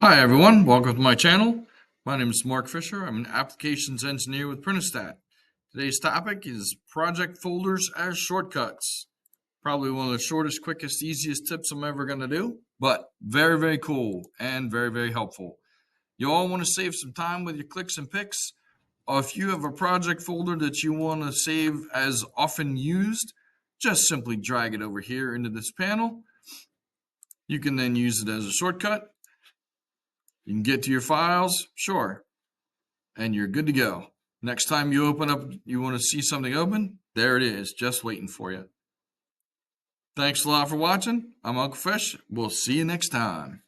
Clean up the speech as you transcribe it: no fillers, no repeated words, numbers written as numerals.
Hi everyone, welcome to my channel. My name is Mark Fisher. I'm an applications engineer with Printastat. Today's topic is project folders as shortcuts. Probably one of the shortest, quickest, easiest tips I'm ever going to do, but very, very cool and very, very helpful. You all want to save some time with your clicks and picks. If you have a project folder that you want to save as often used, just simply drag it over here into this panel. You can then use it as a shortcut. You can get to your files, sure, and you're good to go. Next time you open up, you want to see something open, there it is, just waiting for you. Thanks a lot for watching. I'm Uncle Fish. We'll see you next time.